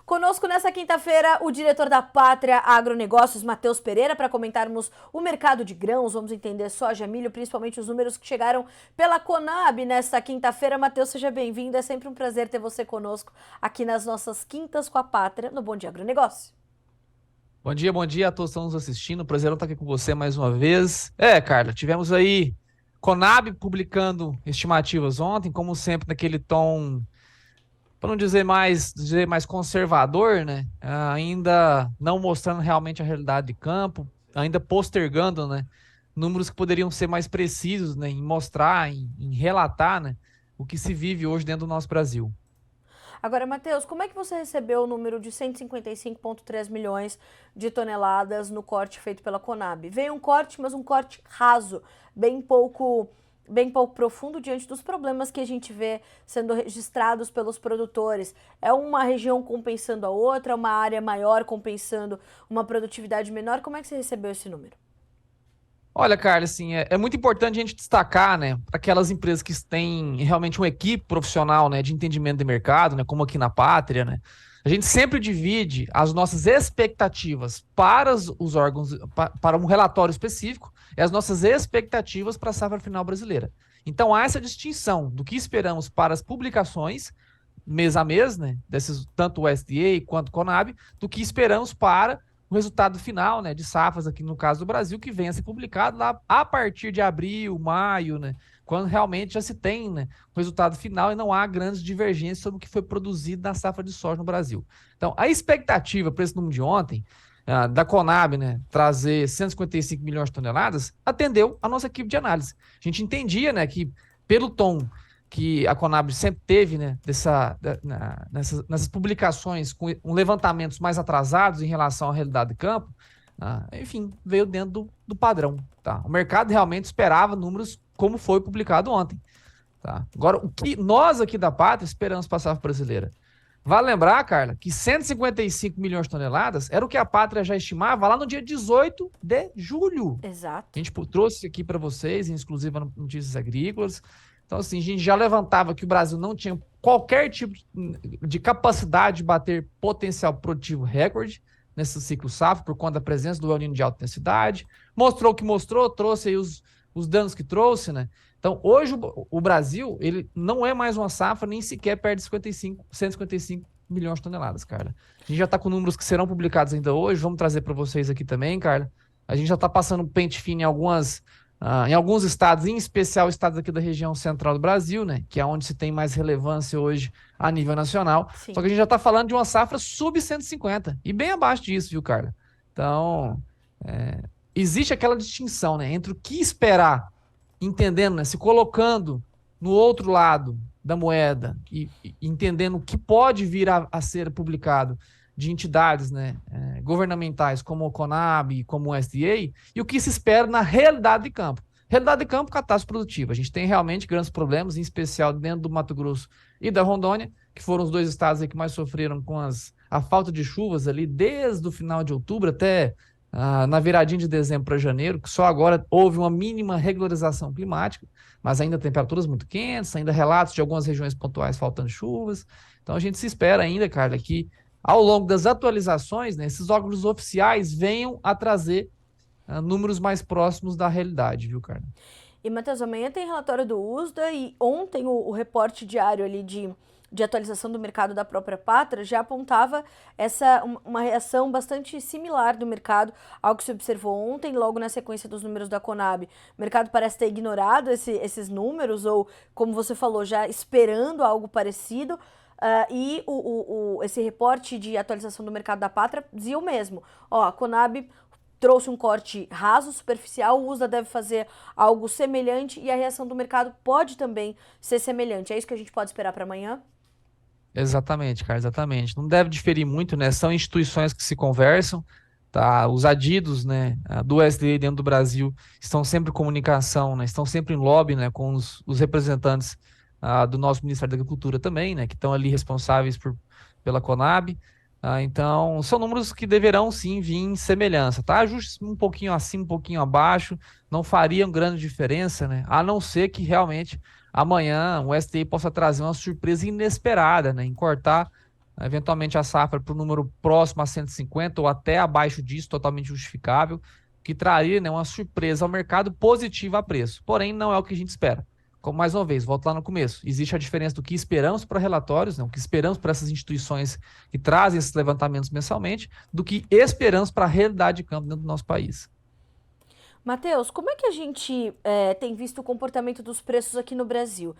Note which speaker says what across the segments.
Speaker 1: Conosco nessa quinta-feira o diretor da Pátria Agronegócios, Matheus Pereira, para comentarmos o mercado de grãos. Vamos entender soja, milho, principalmente os números que chegaram pela Conab nesta quinta-feira. Matheus, seja bem-vindo. É sempre um prazer ter você conosco aqui nas nossas quintas com a Pátria, no Bom Dia Agronegócio.
Speaker 2: Bom dia a todos que estão nos assistindo. Prazer estar aqui com você mais uma vez. Carla, tivemos aí Conab publicando estimativas ontem, como sempre, naquele tom, para não dizer mais conservador, né? Ainda não mostrando realmente a realidade de campo, ainda postergando, né? Números que poderiam ser mais precisos, né? Em mostrar, em relatar, né? O que se vive hoje dentro do nosso Brasil.
Speaker 1: Agora, Matheus, como é que você recebeu o número de 155,3 milhões de toneladas no corte feito pela Conab? Veio um corte, mas um corte raso, bem pouco profundo diante dos problemas que a gente vê sendo registrados pelos produtores. É uma região compensando a outra, uma área maior compensando uma produtividade menor. Como é que você recebeu esse número?
Speaker 2: Olha, Carla, assim, é muito importante a gente destacar, né, para aquelas empresas que têm realmente uma equipe profissional, né, de entendimento de mercado, né, como aqui na Pátria, né, a gente sempre divide as nossas expectativas para os órgãos, para um relatório específico, e as nossas expectativas para a safra final brasileira. Então, há essa distinção do que esperamos para as publicações, mês a mês, né, desses, tanto o USDA quanto o Conab, do que esperamos para o resultado final, né, de safras aqui no caso do Brasil, que venha a ser publicado lá a partir de abril, maio, né, quando realmente já se tem, né, o resultado final e não há grandes divergências sobre o que foi produzido na safra de soja no Brasil. Então, a expectativa para esse número de ontem, da Conab, né, trazer 155 milhões de toneladas, atendeu a nossa equipe de análise. A gente entendia, né, que pelo tom que a Conab sempre teve, né, nessas publicações com levantamentos mais atrasados em relação à realidade do campo, enfim, veio dentro do padrão. Tá? O mercado realmente esperava números como foi publicado ontem. Tá? Agora, o que nós aqui da Pátria esperamos para a safra brasileira? Vale lembrar, Carla, que 155 milhões de toneladas era o que a Pátria já estimava lá no dia 18 de julho. A
Speaker 1: Exato.
Speaker 2: gente trouxe aqui para vocês, em exclusiva no Notícias Agrícolas. Então, assim, a gente já levantava que o Brasil não tinha qualquer tipo de capacidade de bater potencial produtivo recorde nesse ciclo safra, por conta da presença do El Niño de alta intensidade. Mostrou o que mostrou, trouxe aí os danos que trouxe, né? Então, hoje o Brasil, ele não é mais uma safra, nem sequer perto de 155 milhões de toneladas, Carla. A gente já está com números que serão publicados ainda hoje, vamos trazer para vocês aqui também, Carla. A gente já está passando pente fino em alguns estados, em especial estados aqui da região central do Brasil, né, que é onde se tem mais relevância hoje a nível nacional.
Speaker 1: Sim.
Speaker 2: Só que a gente já está falando de uma safra sub 150 e bem abaixo disso, viu, Carla? Então, existe aquela distinção, né, entre o que esperar, entendendo, né, se colocando no outro lado da moeda e entendendo o que pode vir a ser publicado de entidades, né, governamentais como o Conab, como o USDA, e o que se espera na realidade de campo. Realidade de campo, catástrofe produtiva. A gente tem realmente grandes problemas, em especial dentro do Mato Grosso e da Rondônia, que foram os dois estados aí que mais sofreram com a falta de chuvas ali desde o final de outubro até na viradinha de dezembro para janeiro, que só agora houve uma mínima regularização climática, mas ainda temperaturas muito quentes, ainda relatos de algumas regiões pontuais faltando chuvas. Então a gente se espera ainda, Carla, que ao longo das atualizações, né, esses órgãos oficiais venham a trazer números mais próximos da realidade, viu, Carla?
Speaker 1: E, Matheus, amanhã tem relatório do USDA e ontem o reporte diário ali de atualização do mercado da própria Pátria já apontava uma reação bastante similar do mercado ao que se observou ontem, logo na sequência dos números da Conab. O mercado parece ter ignorado esses números ou, como você falou, já esperando algo parecido. E esse reporte de atualização do mercado da Pátria dizia o mesmo. A Conab trouxe um corte raso, superficial, o USDA deve fazer algo semelhante e a reação do mercado pode também ser semelhante. É isso que a gente pode esperar para amanhã?
Speaker 2: Exatamente, cara, exatamente. Não deve diferir muito, né? São instituições que se conversam, tá? Os adidos, né, do SDA dentro do Brasil estão sempre em comunicação, né? Estão sempre em lobby, né, com os representantes do nosso Ministério da Agricultura também, né, que estão ali responsáveis pela Conab. Então, são números que deverão sim vir em semelhança, tá? Ajustes um pouquinho acima, um pouquinho abaixo, não fariam grande diferença, né? A não ser que realmente amanhã o STI possa trazer uma surpresa inesperada, né? Em cortar eventualmente a safra para o número próximo a 150 ou até abaixo disso, totalmente justificável, que traria, né, uma surpresa ao mercado positiva a preço. Porém, não é o que a gente espera. Como mais uma vez, volto lá no começo, existe a diferença do que esperamos para relatórios, né, o que esperamos para essas instituições que trazem esses levantamentos mensalmente, do que esperamos para a realidade de campo dentro do nosso país.
Speaker 1: Matheus, como é que a gente tem visto o comportamento dos preços aqui no Brasil?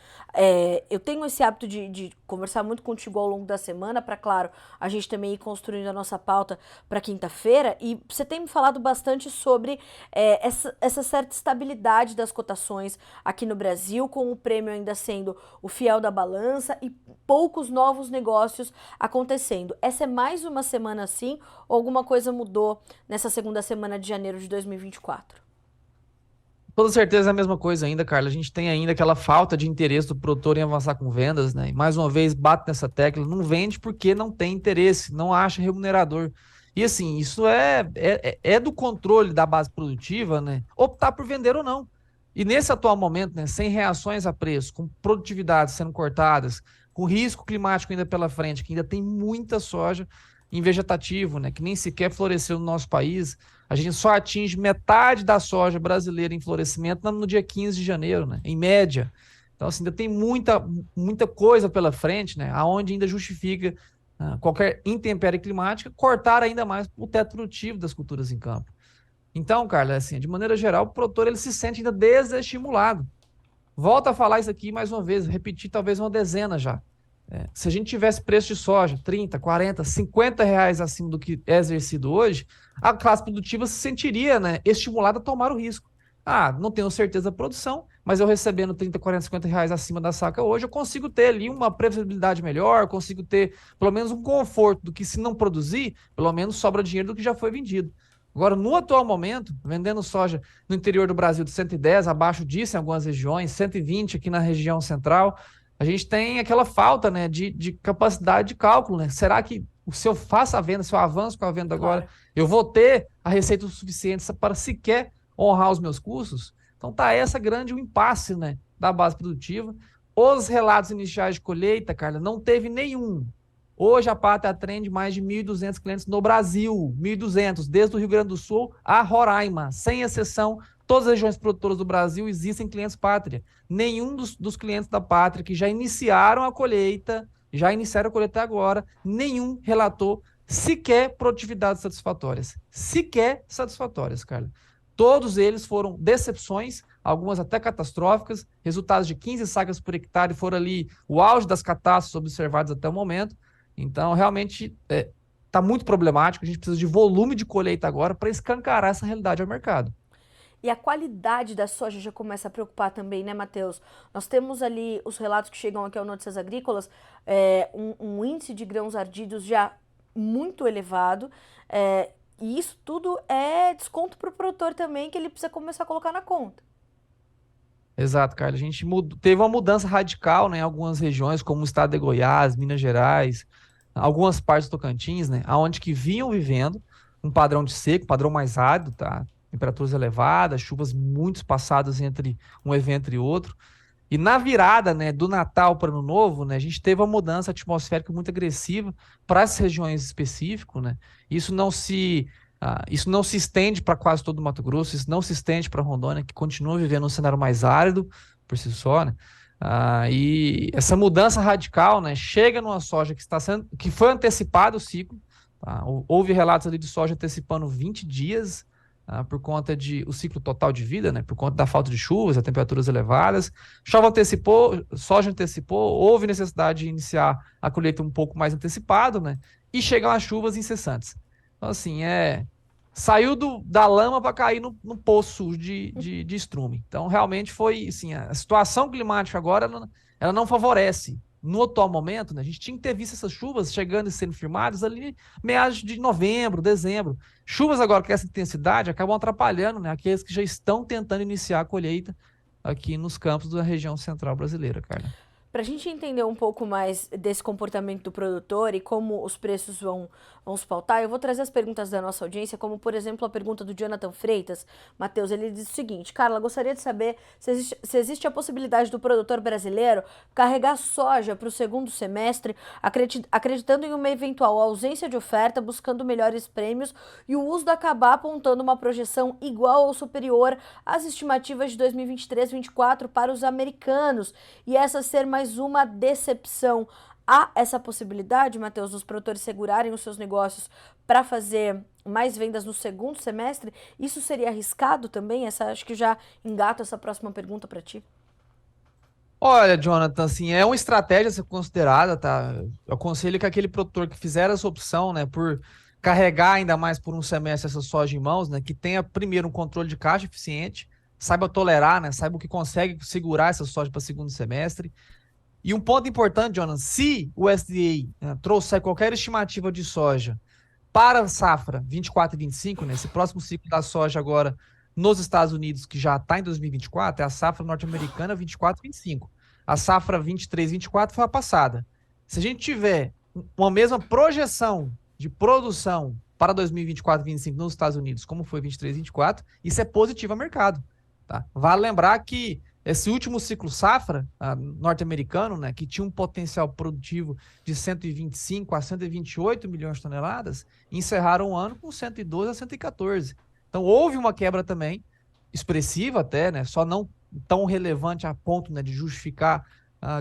Speaker 1: Eu tenho esse hábito de conversar muito contigo ao longo da semana, para, claro, a gente também ir construindo a nossa pauta para quinta-feira, e você tem me falado bastante sobre essa certa estabilidade das cotações aqui no Brasil, com o prêmio ainda sendo o fiel da balança e poucos novos negócios acontecendo. Essa é mais uma semana assim, ou alguma coisa mudou nessa segunda semana de janeiro de 2024?
Speaker 2: Toda certeza é a mesma coisa ainda, Carla. A gente tem ainda aquela falta de interesse do produtor em avançar com vendas, né? E mais uma vez, bate nessa tecla, não vende porque não tem interesse, não acha remunerador. E assim, isso é do controle da base produtiva, né? Optar por vender ou não. E nesse atual momento, né, sem reações a preço, com produtividades sendo cortadas, com risco climático ainda pela frente, que ainda tem muita soja em vegetativo, né, que nem sequer floresceu no nosso país, a gente só atinge metade da soja brasileira em florescimento no dia 15 de janeiro, né, em média. Então, assim, ainda tem muita coisa pela frente, né, aonde ainda justifica qualquer intempérie climática cortar ainda mais o teto produtivo das culturas em campo. Então, Carla, assim, de maneira geral, o produtor ele se sente ainda desestimulado. Volto a falar isso aqui mais uma vez, repetir talvez uma dezena já. Se a gente tivesse preço de soja 30, 40, 50 reais acima do que é exercido hoje, a classe produtiva se sentiria, né, estimulada a tomar o risco. Ah, não tenho certeza da produção, mas eu recebendo 30, 40, 50 reais acima da saca hoje, eu consigo ter ali uma previsibilidade melhor, consigo ter pelo menos um conforto do que se não produzir, pelo menos sobra dinheiro do que já foi vendido. Agora, no atual momento, vendendo soja no interior do Brasil de 110, abaixo disso em algumas regiões, 120 aqui na região central, a gente tem aquela falta, né, de capacidade de cálculo, né? Será que se eu faço a venda, se eu avanço com a venda agora,
Speaker 1: Claro.
Speaker 2: eu vou ter a receita suficiente para sequer honrar os meus custos? Então tá essa grande o impasse, né, da base produtiva. Os relatos iniciais de colheita, Carla, não teve nenhum. Hoje a Pátria atende mais de 1.200 clientes no Brasil, 1.200, desde o Rio Grande do Sul a Roraima, sem exceção, todas as regiões produtoras do Brasil existem clientes Pátria. Nenhum dos clientes da Pátria que já iniciaram a colheita, já iniciaram a colheita agora, nenhum relatou sequer produtividades satisfatórias. Sequer satisfatórias, Carla. Todos eles foram decepções, algumas até catastróficas, resultados de 15 sacas por hectare foram ali o auge das catástrofes observadas até o momento. Então, realmente, está muito problemático. A gente precisa de volume de colheita agora para escancarar essa realidade ao mercado.
Speaker 1: E a qualidade da soja já começa a preocupar também, né, Matheus? Nós temos ali os relatos que chegam aqui ao Notícias Agrícolas, um índice de grãos ardidos já muito elevado, e isso tudo é desconto para o produtor também, que ele precisa começar a colocar na conta.
Speaker 2: Exato, Carlos. A gente teve uma mudança radical, né, em algumas regiões, como o estado de Goiás, Minas Gerais, algumas partes do Tocantins, né, aonde que vinham vivendo um padrão de seco, padrão mais árido, tá? Temperaturas elevadas, chuvas muito espaçadas entre um evento e outro. E na virada, né, do Natal para o Ano Novo, né, a gente teve uma mudança atmosférica muito agressiva para essas regiões específicas, né? Isso não se isso não se estende para quase todo o Mato Grosso, isso não se estende para Rondônia, que continua vivendo um cenário mais árido por si só, né? E essa mudança radical, né, chega numa soja que foi antecipado o ciclo, tá? Houve relatos ali de soja antecipando 20 dias, por conta de o ciclo total de vida, né? Por conta da falta de chuvas, a temperaturas elevadas. Chuva antecipou, soja antecipou, houve necessidade de iniciar a colheita um pouco mais antecipado, né? E chegam as chuvas incessantes. Então, assim, saiu da lama para cair no poço sujo de estrume. Então, realmente foi, assim, a situação climática agora, ela não favorece. No atual momento, né, a gente tinha que ter visto essas chuvas chegando e sendo firmadas ali meados de novembro, dezembro. Chuvas agora com essa intensidade acabam atrapalhando, né, aqueles que já estão tentando iniciar a colheita aqui nos campos da região central brasileira, Carla.
Speaker 1: Para a gente entender um pouco mais desse comportamento do produtor e como os preços vão se pautar, eu vou trazer as perguntas da nossa audiência, como, por exemplo, a pergunta do Jonathan Freitas. Matheus, ele diz o seguinte: Carla, gostaria de saber se existe a possibilidade do produtor brasileiro carregar soja para o segundo semestre, acreditando em uma eventual ausência de oferta, buscando melhores prêmios e o uso acabar apontando uma projeção igual ou superior às estimativas de 2023-24 para os americanos, e essa ser mais uma decepção. Há essa possibilidade, Matheus, dos produtores segurarem os seus negócios para fazer mais vendas no segundo semestre? Isso seria arriscado também? Acho que já engato essa próxima pergunta para ti.
Speaker 2: Olha, Jonathan, assim, é uma estratégia a ser considerada, tá? Eu aconselho que aquele produtor que fizer essa opção, né, por carregar ainda mais por um semestre essa soja em mãos, né, que tenha primeiro um controle de caixa eficiente, saiba tolerar, né, saiba o que consegue segurar essa soja para segundo semestre. E um ponto importante, Jonathan, se o USDA, né, trouxer qualquer estimativa de soja para a safra 24 e 25, né, esse próximo ciclo da soja agora nos Estados Unidos, que já está em 2024, é a safra norte-americana 24 e 25. A safra 23 e 24 foi a passada. Se a gente tiver uma mesma projeção de produção para 2024 e 25 nos Estados Unidos, como foi 23 e 24, isso é positivo ao mercado. Tá? Vale lembrar que esse último ciclo safra norte-americano, né, que tinha um potencial produtivo de 125 a 128 milhões de toneladas, encerraram o ano com 112 a 114. Então houve uma quebra também, expressiva até, né, só não tão relevante a ponto, né, de justificar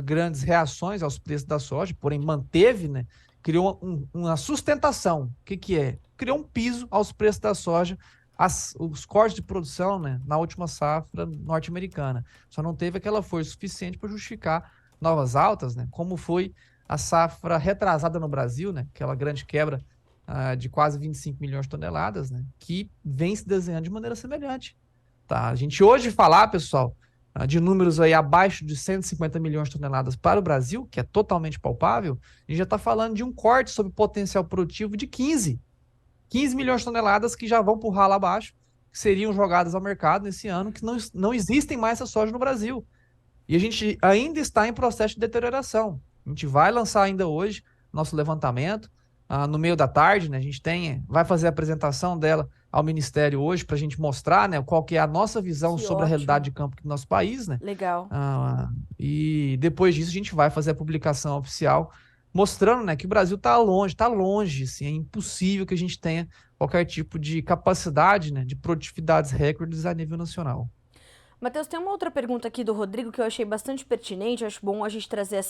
Speaker 2: grandes reações aos preços da soja, porém manteve, né, criou uma sustentação. O que é? Criou um piso aos preços da soja, os cortes de produção, né, na última safra norte-americana. Só não teve aquela força suficiente para justificar novas altas, né, como foi a safra retrasada no Brasil, né, aquela grande quebra de quase 25 milhões de toneladas, né, que vem se desenhando de maneira semelhante. Tá? A gente hoje falar, pessoal, de números aí abaixo de 150 milhões de toneladas para o Brasil, que é totalmente palpável, a gente já está falando de um corte sobre potencial produtivo de 15 milhões de toneladas que já vão por ralo abaixo, que seriam jogadas ao mercado nesse ano, que não existem mais essa soja no Brasil. E a gente ainda está em processo de deterioração. A gente vai lançar ainda hoje nosso levantamento, no meio da tarde, né? A gente vai fazer a apresentação dela ao Ministério hoje para a gente mostrar, né, qual que é a nossa visão
Speaker 1: Que
Speaker 2: sobre a realidade
Speaker 1: ótimo.
Speaker 2: de campo do nosso país, né?
Speaker 1: Legal.
Speaker 2: E depois disso a gente vai fazer a publicação oficial mostrando, né, que o Brasil está longe, assim, é impossível que a gente tenha qualquer tipo de capacidade, né, de produtividades recordes a nível nacional.
Speaker 1: Matheus, tem uma outra pergunta aqui do Rodrigo que eu achei bastante pertinente, eu acho bom a gente trazer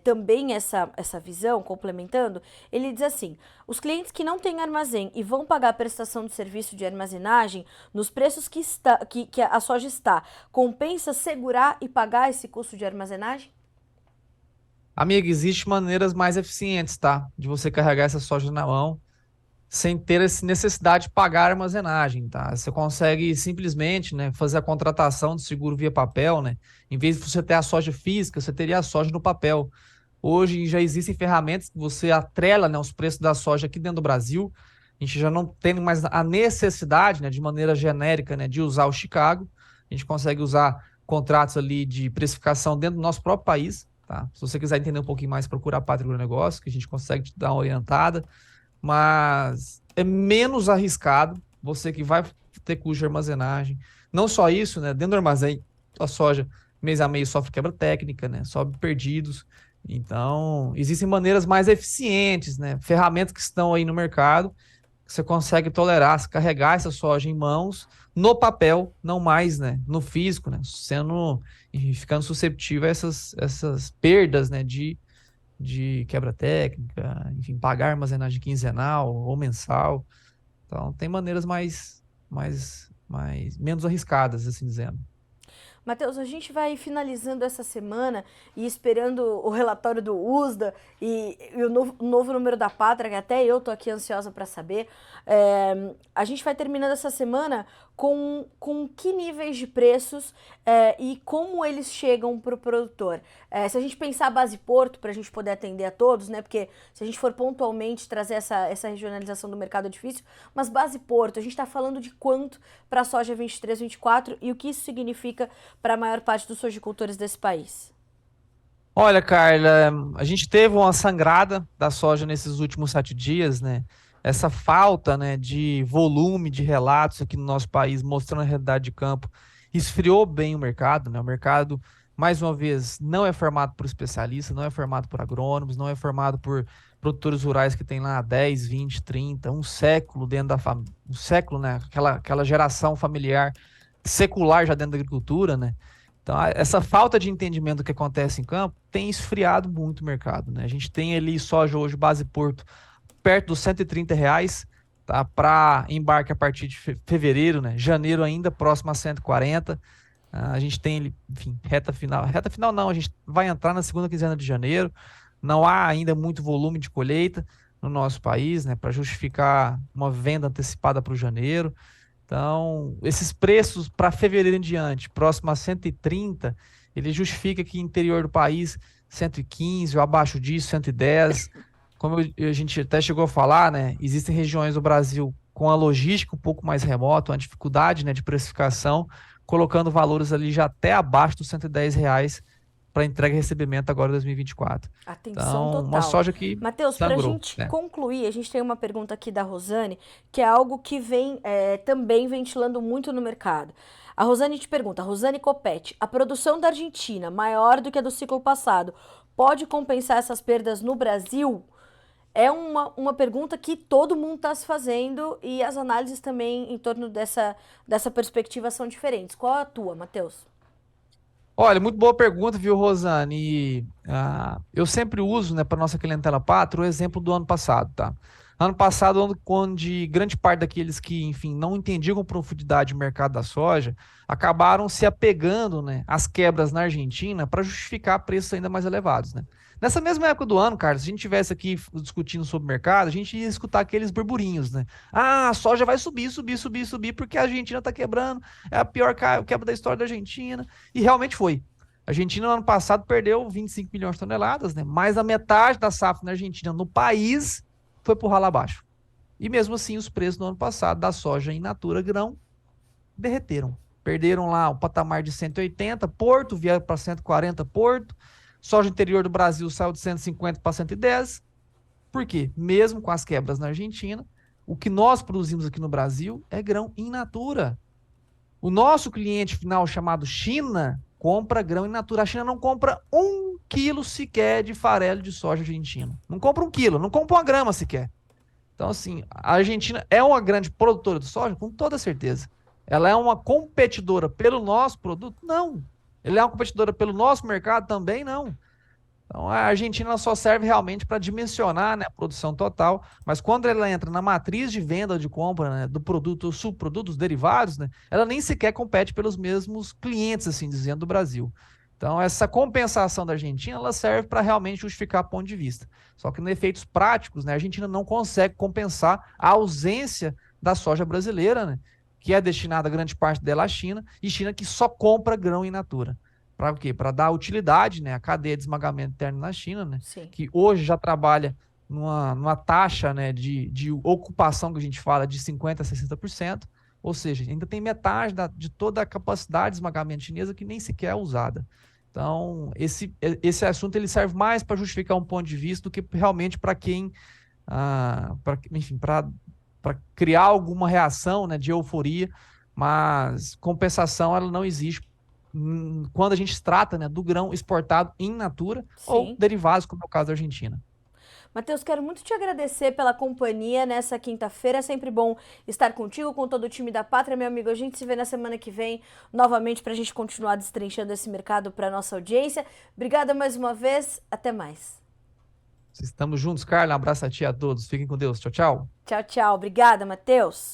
Speaker 1: também essa visão, complementando. Ele diz assim: os clientes que não têm armazém e vão pagar a prestação de serviço de armazenagem nos preços que a soja está, compensa segurar e pagar esse custo de armazenagem?
Speaker 2: Amiga, existem maneiras mais eficientes, tá, de você carregar essa soja na mão sem ter essa necessidade de pagar armazenagem, tá? Você consegue simplesmente, né, fazer a contratação de seguro via papel, né? Em vez de você ter a soja física, você teria a soja no papel. Hoje já existem ferramentas que você atrela, né, os preços da soja aqui dentro do Brasil. A gente já não tem mais a necessidade, né, de maneira genérica, né, de usar o Chicago. A gente consegue usar contratos ali de precificação dentro do nosso próprio país, tá? Se você quiser entender um pouquinho mais, procura a Pátria Agronegócio, que a gente consegue te dar uma orientada, mas é menos arriscado, você que vai ter custo de armazenagem. Não só isso, né? Dentro do armazém, a soja mês a mês sofre quebra técnica, né? Sobe perdidos. Então, existem maneiras mais eficientes, né? Ferramentas que estão aí no mercado, que você consegue tolerar, se carregar essa soja em mãos, no papel, não mais, né? No físico, né? E ficando susceptível a essas perdas, né? De quebra técnica, enfim, pagar armazenagem quinzenal ou mensal. Então, tem maneiras menos arriscadas, assim dizendo.
Speaker 1: Matheus, a gente vai finalizando essa semana e esperando o relatório do USDA e o novo número da Pátria, que até eu tô aqui ansiosa para saber. A gente vai terminando essa semana com que níveis de preços e como eles chegam para o produtor. Se a gente pensar a base Porto, para a gente poder atender a todos, né? Porque se a gente for pontualmente trazer essa regionalização do mercado é difícil, mas base Porto, a gente está falando de quanto para a soja 23, 24 e o que isso significa para a maior parte dos sojicultores desse país?
Speaker 2: Olha, Carla, a gente teve uma sangrada da soja nesses últimos 7 dias, né? Essa falta, né, de volume de relatos aqui no nosso país, mostrando a realidade de campo, esfriou bem o mercado, né? O mercado, mais uma vez, não é formado por especialistas, não é formado por agrônomos, não é formado por produtores rurais que têm lá 10, 20, 30, um século dentro da família, um século, né? Aquela geração familiar secular já dentro da agricultura, né? Então, essa falta de entendimento do que acontece em campo tem esfriado muito o mercado, né? A gente tem ali soja hoje, base Porto, perto dos R$ 130, tá? Para embarque a partir de fevereiro, né? Janeiro ainda próximo a 140. A gente tem, enfim, reta final. Reta final não, a gente vai entrar na segunda quinzena de janeiro. Não há ainda muito volume de colheita no nosso país, né? Para justificar uma venda antecipada para o janeiro. Então, esses preços para fevereiro em diante, próximo a 130, ele justifica que interior do país, 115 ou abaixo disso, 110. Como a gente até chegou a falar, né? Existem regiões do Brasil com a logística um pouco mais remota, uma dificuldade, né, de precificação, colocando valores ali já até abaixo dos R$ 110 para entrega e recebimento agora em 2024.
Speaker 1: Atenção
Speaker 2: Então, uma
Speaker 1: total.
Speaker 2: soja que
Speaker 1: Matheus, para a
Speaker 2: sangrou,
Speaker 1: gente
Speaker 2: né?
Speaker 1: concluir, a gente tem uma pergunta aqui da Rosane, que é algo que vem também ventilando muito no mercado. A Rosane te pergunta, Rosane Copete, a produção da Argentina, maior do que a do ciclo passado, pode compensar essas perdas no Brasil? É uma pergunta que todo mundo está se fazendo e as análises também em torno dessa perspectiva são diferentes. Qual a tua, Matheus?
Speaker 2: Olha, muito boa pergunta, viu, Rosane? Eu sempre uso, né, para nossa clientela pátria, o exemplo do ano passado, tá? Ano passado, onde grande parte daqueles que, enfim, não entendiam com profundidade o mercado da soja, acabaram se apegando, né, às quebras na Argentina para justificar preços ainda mais elevados, né? Nessa mesma época do ano, Carlos, se a gente tivesse aqui discutindo sobre o mercado, a gente ia escutar aqueles burburinhos, né? Ah, a soja vai subir, subir, subir, subir, porque a Argentina está quebrando, é a pior quebra da história da Argentina. E realmente foi. A Argentina, no ano passado, perdeu 25 milhões de toneladas, né? Mais da metade da safra na Argentina, no país, foi por rala abaixo. E mesmo assim, os preços no ano passado da soja in natura grão derreteram. Perderam lá o patamar de 180, Porto vieram para 140, Porto. Soja interior do Brasil saiu de 150 para 110. Por quê? Mesmo com as quebras na Argentina, o que nós produzimos aqui no Brasil é grão in natura. O nosso cliente final, chamado China, compra grão in natura. A China não compra 1 quilo sequer de farelo de soja argentino. Não compra 1 quilo, não compra uma grama sequer. Então, assim, a Argentina é uma grande produtora de soja, com toda certeza. Ela é uma competidora pelo nosso produto? Não. Ela é uma competidora pelo nosso mercado? Também não. Então, a Argentina só serve realmente para dimensionar, né, a produção total, mas quando ela entra na matriz de venda ou de compra, né, do produto, subprodutos, derivados, né, ela nem sequer compete pelos mesmos clientes, assim dizendo, do Brasil. Então, essa compensação da Argentina, ela serve para realmente justificar ponto de vista. Só que, nos efeitos práticos, né, a Argentina não consegue compensar a ausência da soja brasileira, né, que é destinada a grande parte dela à China, e China que só compra grão in natura. Para o quê? Para dar utilidade, né, à cadeia de esmagamento interno na China, né,
Speaker 1: Sim.
Speaker 2: que hoje já trabalha numa taxa, né, de ocupação que a gente fala de 50% a 60%, ou seja, ainda tem metade de toda a capacidade de esmagamento chinesa que nem sequer é usada. Então, esse assunto ele serve mais para justificar um ponto de vista do que realmente para quem, enfim, para criar alguma reação, né, de euforia, mas compensação ela não existe quando a gente trata, né, do grão exportado in natura ou
Speaker 1: Sim.
Speaker 2: derivados, como é o caso da Argentina.
Speaker 1: Matheus, quero muito te agradecer pela companhia nessa quinta-feira. É sempre bom estar contigo, com todo o time da Pátria, meu amigo. A gente se vê na semana que vem novamente para a gente continuar destrinchando esse mercado para nossa audiência. Obrigada mais uma vez. Até mais.
Speaker 2: Estamos juntos, Carla. Um abraço a ti e a todos. Fiquem com Deus. Tchau, tchau.
Speaker 1: Tchau, tchau. Obrigada, Matheus.